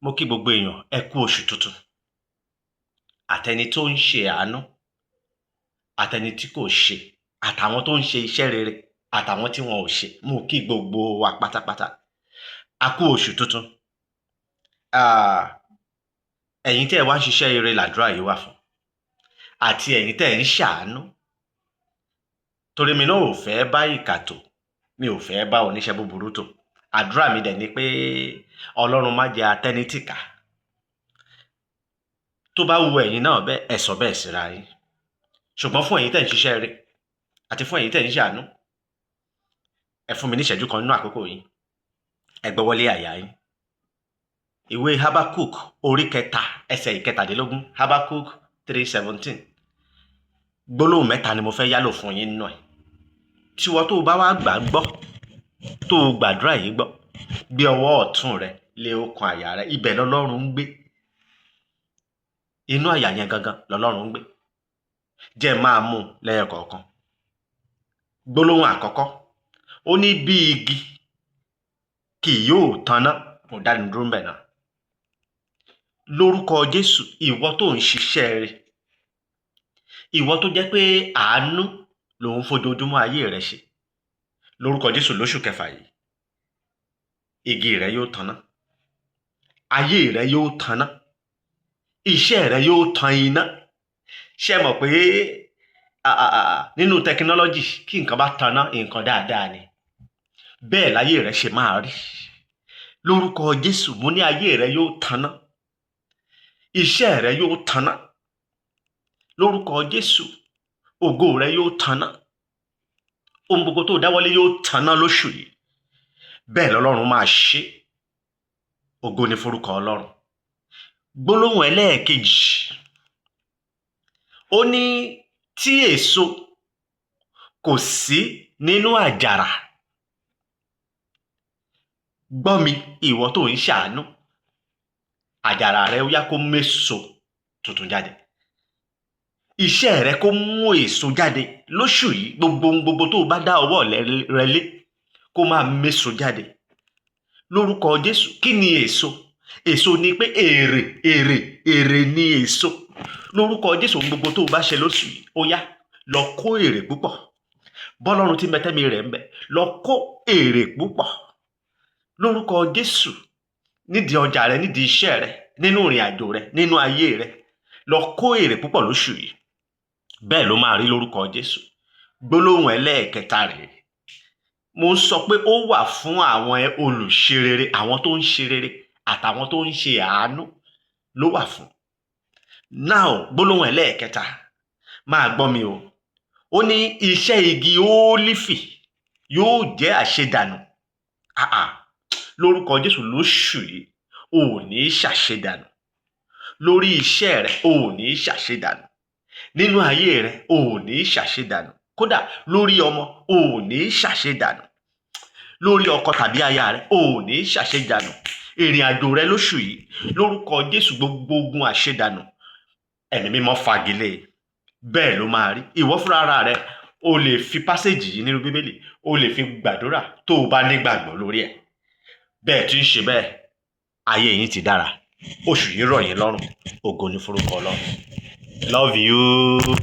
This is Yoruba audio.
Mo kí gbogbo èèyàn ẹ kú oṣù tuntun. Àtẹni tó ń ṣe àánú, àtẹni tí kò ṣe, àtàwọn tó ń ṣe iṣẹ́ rere, àtàwọn tí wọn ò ṣe. Mo kí gbogbo wa pátápátá. A kú oṣù tuntun. Ẹ̀yin tẹ́ ẹ wá ń ṣiṣẹ́ rere làdúrà yìí wà fún. Àti ẹ̀yin tẹ́ ẹ ń ṣàánú. Torí mi náà ò fẹ́ bá ìkà tò, mi ò fẹ́ bá oníṣẹ́ búburú tò. Àdúrà mi dẹ̀ ni pé Ọlọ́run má jẹ́ atẹ́nítìkà. Tó bá wu ẹ̀yin náà bẹ́ẹ̀, ẹ sọ bẹ́ẹ̀ síra yín. Ṣùgbọ́n fún ẹ̀yin tẹ́ ń ṣiṣẹ́ rere àti fún ẹ̀yin tẹ́ ń ṣàánú, ẹ fún mi ní ìṣẹ́jú kan nínú àkókò yín. Ẹ gbọ́wọ́lé àyà yín. Ìwé Habakkuk orí 3 ẹsẹ̀ 17. Habakkuk 3:17. Gbólóhùn 3 ni mo fẹ́ yálò fún yín nínú ẹ̀. Tiwọ́ tó bá wá gbà gbọ́, tó gbàdúrà yìí gbọ́, gbé ọwọ́ ọ̀tún rẹ lé ọkàn àyà rẹ. Ibẹ̀ lọ́lọ́run ń gbé. Inú àyà yẹn gangan lọ́lọ́run ń gbé. Jẹ́ máa mú lẹ́yọ kọ̀ọ̀kan. Gbólóhùn àkọ́kọ́, ó ní bí igi kì yóò tanná. Mo dánu dúró ńbẹ̀ náà. Lórúkọ Jésù, ìwọ tó ń ṣiṣẹ́ rere, ìwọ tó jẹ́ pé àánú lòun fojoojúmọ́ ayé rẹ ṣe, lórúkọ Jésù lóṣù kẹfà yìí, igi rẹ yóò tanná, ayé rẹ yóò tanná, iṣẹ́ rẹ yóò tan iná. Ṣé mọ̀ pé nínú tẹkinọ́lọ́jì kí nǹkan bá tanná, nǹkan dáadáa ni. Bẹ́ẹ̀ láyé rẹ ṣe máa rí. Lórúkọ Jésù, mo ní ayé rẹ yóò tanná, iṣẹ́ rẹ yóò tanná. Lórúkọ Jésù, ògo rẹ yóò tanná. Ohun gbogbo tó dáwọ́lé yóò tanná lóṣù yìí. Bẹ́ẹ̀ lọ́lọ́run máa ṣe. Ògo ni forúkọ Ọlọ́run. Gbólóhùn ẹlẹ́ẹ̀kejì, ó ní tí èso kò sí nínú àjàrà. Gbọ́ mi, ìwọ tó ń ṣàánú, àjàrà rẹ ó yá kó méso tuntun jáde. Iṣẹ́ rẹ kó mú èso jáde lóṣù yìí. Gbogbo tó bá dá ọwọ́ rẹ lé kó máa méso jáde. Lórúkọ Jésù, kí ni èso? Èso ni pé èrè ni èso. Lórúkọ Jésù, gbogbo tó bá ṣe lóṣù yìí, ó yá lọ kó èrè púpọ̀. Bọ́lọ́run tí mẹ́tẹ́mi rẹ̀ ń bẹ, lọ kó èrè púpọ̀. Lórúkọ Jésù, nídìí ọjà rẹ, nídìí iṣẹ́ rẹ, nínú ìrìn àjò rẹ, nínú ayé rẹ, lọ kó èrè púpọ̀ lóṣù yìí. Bẹ́ẹ̀ ló máa rí lórúkọ Jésù. Gbólóhùn ẹlẹ́ẹ̀kẹta rèé. Mo ń sọ pé ó wà fún àwọn olùṣe rere, àwọn tó ń ṣe rere àtàwọn tó ń ṣe àánú ló wà fún. Now, gbólóhùn ẹlẹ́ẹ̀kẹta, máa gbọ́ mi o. Ó ní iṣẹ́ igi ólífì yóò jẹ́ àṣedànù. Lórúkọ Jésù lóṣù yìí, ò ní ṣàṣedànù. Lórí iṣẹ́ rẹ, ò ní ṣàṣedànù. Nínú ayé rẹ, ò ní ṣàṣedànù. Kódà lórí ọmọ, ò ní ṣàṣedànù. Lórí ọkọ tàbí aya rẹ, ò ní ṣàṣedànù. Ìrìn àjò rẹ lóṣù yìí, lórúkọ Jésù, gbogbo ogun àṣedànù, Ẹ̀mí Mímọ́ fagilé. Bẹ́ẹ̀ ló máa rí. Ìwọ fúnra ara rẹ, o lè fi pásèjì yìí nínú Bíbélì, o lè fi gbàdúrà tó o bá nígbàgbọ́ lórí ẹ̀. Bẹ́ẹ̀ tí ń ṣe bẹ́ẹ̀, ayé yín ti dára. Oṣù yìí rọ̀ yín lọ́rùn. Ògo ni forúkọ Ọlọ́run. Love you.